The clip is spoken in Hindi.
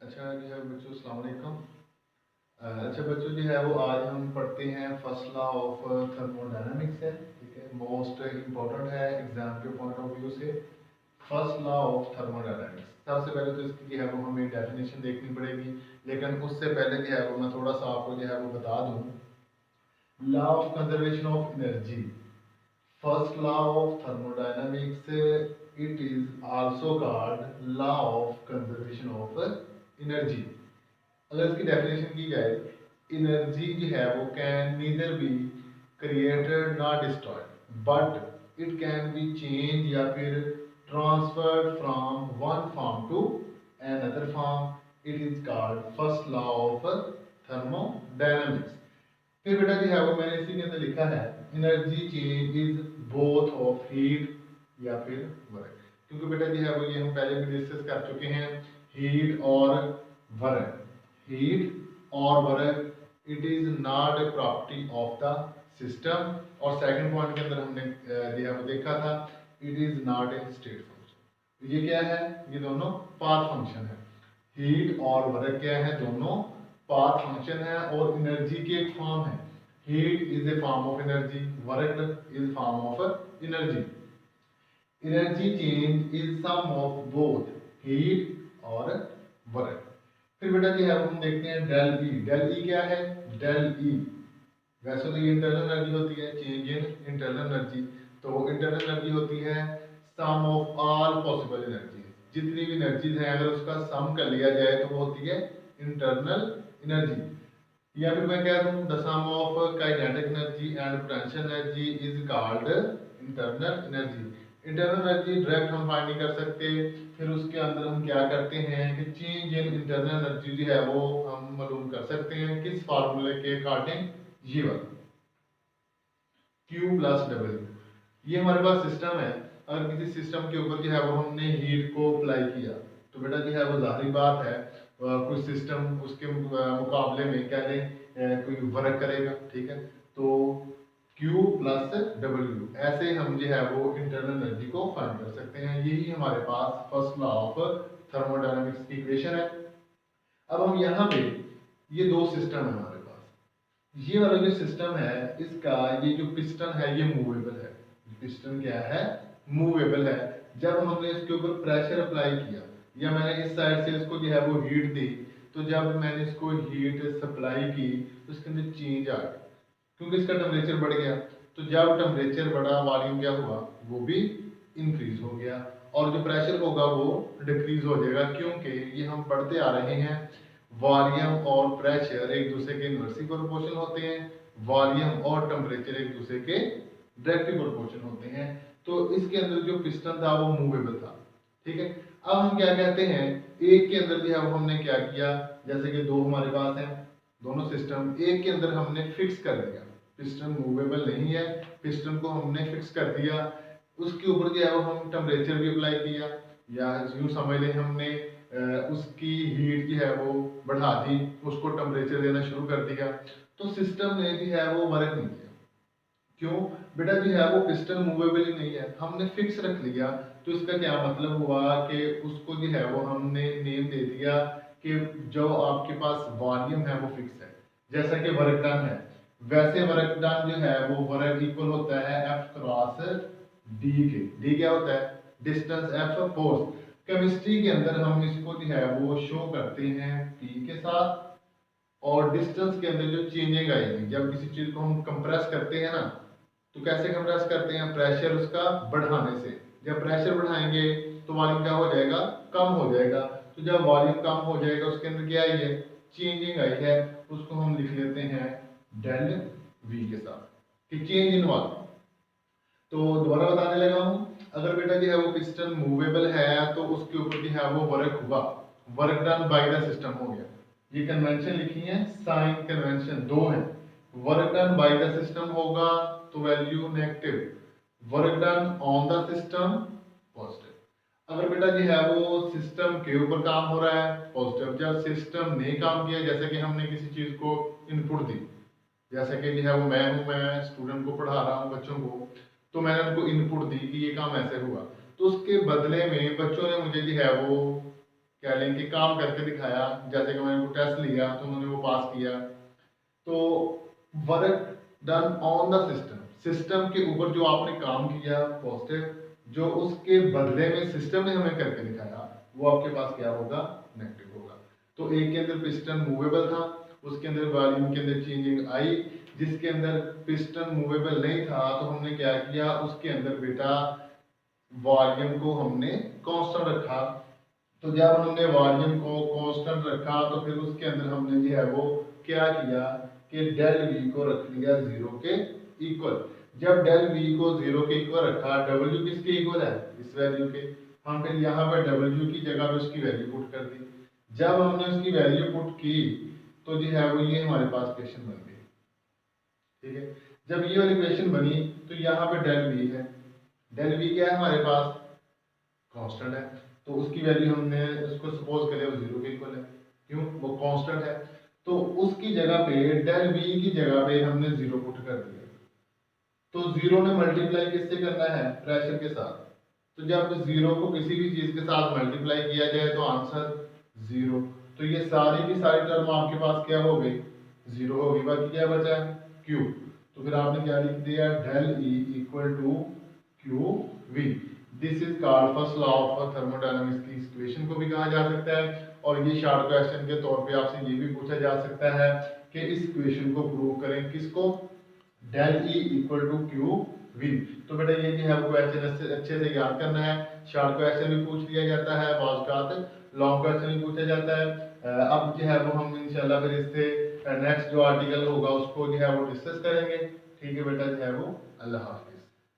अच्छा जो है बच्चों अस्सलाम वालेकुम। अच्छा बच्चों जो है वो आज हम पढ़ते हैं फर्स्ट लॉ ऑफ थर्मोडायनामिक्स है। ठीक है, मोस्ट इम्पोर्टेंट है एग्जाम के पॉइंट ऑफ व्यू से। फर्स्ट लॉ ऑफ थर्मोडायनामिक्स, सबसे पहले तो इसकी जो है वो हमें डेफिनेशन देखनी पड़ेगी, लेकिन उससे पहले जो है वो मैं थोड़ा सा आपको जो है वो बता दूं। Law of conservation of energy, first law of thermodynamics, it is also called law of conservation of energy. अगर इसकी डेफिनेशन की जाए, एनर्जी जो है वो can neither be created not destroyed but it can be change या फिर transferred from one form to another form. It is called first law of thermodynamics. फिर बेटा जो है वो मैंने इसी के अंदर लिखा है, energy change is both of heat या फिर वर्क। क्योंकि बेटा जो है वो ये हम पहले भी डिस्कस कर चुके हैं, हीट और वर्क। हीट और work it is not a property of the system. और सेकंड पॉइंट के अंदर हमने जो है वो देखा था, it is not a state function. ये क्या है? ये दोनों पाथ फंक्शन है। हीट और वर्क क्या है? दोनों पाथ फंक्शन है और एनर्जी की एक फॉर्म है। Heat is a form of energy, work is form of energy. Energy change is sum of both heat और वर्क। फिर बेटा जी है हम देखते हैं डेल ई। डेल ई क्या है? डेल ई वैसे तो ये इंटरनल एनर्जी होती है, चेंज इन इंटरनल एनर्जी। तो इंटरनल एनर्जी होती है सम ऑफ ऑल पॉसिबल एनर्जी। जितनी भी एनर्जीज हैं अगर उसका सम कर लिया जाए तो वो होती है इंटरनल एनर्जी। या फिर मैं कह दूं the sum of kinetic energy and potential energy is called internal energy. Internal energy direct हम फाइंड नहीं कर सकते, फिर उसके अंदर हम क्या करते हैं कि चेंज इन इंटरनल एनर्जी जो है वो हम मालूम कर सकते हैं किस फार्मूले के अकॉर्डिंग? ये वाला Q प्लस डब्ल्यू। ये हमारे पास सिस्टम है। अगर किसी सिस्टम के ऊपर जो है वो हमने हीट को अप्लाई किया तो बेटा जो है वो जाहिर बात है कोई सिस्टम उसके मुकाबले में क्या लें कोई वर्क करेगा। ठीक है, तो Q प्लस डब्ल्यू ऐसे हम जो है वो इंटरनल एनर्जी को फाइंड कर सकते हैं। यही हमारे पास फर्स्ट लॉ ऑफ थर्मोडायनामिक्स की इक्वेशन है। अब हम यहाँ पे ये दो सिस्टम है हमारे पास। ये वाला जो सिस्टम है इसका ये जो पिस्टन है ये मूवेबल है। पिस्टन क्या है? मूवेबल है। जब हमने इसके ऊपर प्रेशर अप्लाई किया या मैंने इस साइड से इसको जो है वो हीट दी, तो जब मैंने इसको हीट सप्लाई की तो इसके अंदर चेंज आ गया क्योंकि इसका टेम्परेचर बढ़ गया। तो जब टेम्परेचर बढ़ा वॉल्यूम क्या हुआ? वो भी इंक्रीज हो गया। और जो प्रेशर होगा वो डिक्रीज हो जाएगा, क्योंकि ये हम पढ़ते आ रहे हैं वॉल्यूम और प्रेशर एक दूसरे के इनवर्सली प्रोपोर्शनल होते हैं। वॉल्यूम और टेम्परेचर एक दूसरे के डायरेक्टली प्रोपोर्शनल होते हैं। तो इसके अंदर जो पिस्टन था वो मूवेबल था। ठीक है, अब हम क्या कहते हैं, एक के अंदर भी अब हमने क्या किया, जैसे कि दो हमारे पास हैं दोनों सिस्टम, एक के अंदर हमने फिक्स कर दिया, पिस्टन मूवेबल नहीं है, पिस्टन को हमने फिक्स कर दिया। उसके ऊपर जो है वो हम टेम्परेचर भी अप्लाई किया, या यूँ समझ लें हमने उसकी हीट जो है वो बढ़ा दी, उसको टेम्परेचर देना शुरू कर दिया। तो सिस्टम ने जो है वो वर्क नहीं किया। क्यों? बेटा जो है वो पिस्टन मूवेबल ही नहीं है, हमने फिक्स रख लिया। तो इसका क्या मतलब हुआ कि उसको जो है वो हमने नेम दे दिया कि जो आपके पास वॉल्यूम है वो फिक्स है। जैसा कि वर्क डन है, वैसे वर्क डन जो है वो वर्क इक्वल होता है एफ क्रॉस डी के। डी क्या होता है? Distance, F force. केमिस्ट्री के अंदर हम इसको जो है वो शो करते हैं पी के साथ। और डिस्टेंस के अंदर जो चेंजिंग आएगी जब किसी चीज को हम कंप्रेस करते हैं ना, तो कैसे कंप्रेस करते हैं? प्रेशर उसका बढ़ाने से। जब प्रेशर बढ़ाएंगे तो वॉल्यूम क्या हो जाएगा? कम हो जाएगा। तो जब वॉल्यूम कम हो जाएगा उसके अंदर क्या आई है? चेंजिंग आई है। उसको हम लिख लेते हैं डेल वी के साथ कि चेंज इन वॉल्यूम। तो दोबारा बताने लगा हूँ, अगर बेटा जो है वो पिस्टन मूवेबल है तो उसके ऊपर जो है वो वर्क हुआ, work done by the system हो गया। ये कन्वेंशन लिखी है, साइन कन्वेंशन दो है। Work done by the system होगा तो value negative, work done on the system positive. अगर बेटा जो है वो सिस्टम के ऊपर काम हो रहा है पॉजिटिव। जब सिस्टम ने काम किया, जैसे कि हमने किसी चीज को इनपुट दी, जैसे कि जो है वो मैं स्टूडेंट को पढ़ा रहा हूँ बच्चों को, तो मैंने उनको इनपुट दी कि ये काम ऐसे हुआ, तो उसके बदले में बच्चों ने मुझे जो है वो कह लें कि काम करके दिखाया, जैसे कि मैंने टेस्ट लिया तो उन्होंने वो पास किया। तो work done on the system, system के ऊपर जो आपने काम किया पॉजिटिव, जो उसके बदले में सिस्टम ने हमें करके दिखाया वो आपके पास क्या होगा, नेगेटिव होगा। तो एक के अंदर पिस्टन मूवेबल था, उसके अंदर वॉल्यूम के अंदर चेंजिंग आई। जिसके अंदर पिस्टन मूवेबल नहीं था तो हमने क्या किया, उसके अंदर बेटा वॉल्यूम को हमने कांस्टेंट रखा। तो जब हमने वॉल्यूम को कांस्टेंट रखा तो फिर उसके अंदर हमने जो है वो क्या किया कि डेल वी को रख दिया 0 के इक्वल। जब डेल वी को 0 के इक्वल रखा, डब्ल्यू किसके इक्वल है, इस वैल्यू के, हम फिर यहाँ पर डब्ल्यू की जगह पे उसकी वैल्यू पुट कर दी। जब हमने उसकी वैल्यू पुट की तो जो है वो ये हमारे पास क्वेश्चन बन गई। ठीक है, जब ये वाली क्वेश्चन बनी तो यहाँ पे डेल वी है, डेल वी क्या है हमारे पास, कांस्टेंट है। तो उसकी वैल्यू हमने उसको सपोज करें वो 0 के इक्वल है, क्यों, वो कांस्टेंट है। तो उसकी जगह पे डेल वी की जगह पे हमने 0 पुट कर दिया। तो 0 ने मल्टीप्लाई किससे करना है, प्रेशर के साथ। तो जब 0 को किसी भी चीज के साथ मल्टीप्लाई किया जाए तो आंसर 0। तो ये सारी की सारी टर्म आपके पास क्या हो गई, 0 हो गई। बाकी क्या बचा, Q। तो फिर आपने क्या लिख दिया, del E equal to Q V. This is called first law of thermodynamics की इक्वेशन को भी कहा जा सकता है। और ये शॉर्ट क्वेश्चन के तौर पे आपसे ये भी पूछा जा सकता है कि इस इक्वेशन को प्रूव करें, किसको, del E equal to Q V. तो बेटा ये जो है वो क्वेश्चन अच्छे से याद करना है। शॉर्ट क्वेश्चन भी पूछ लिया जाता है, बाज़ लॉन्ग क्वेश्चन भी पूछा जाता है। अब जो है वो हम इंशाल्लाह फिर इससे नेक्स्ट जो आर्टिकल होगा उसको जो है वो डिस्कस करेंगे। ठीक है बेटा, जो है वो अल्लाह हाफिज़।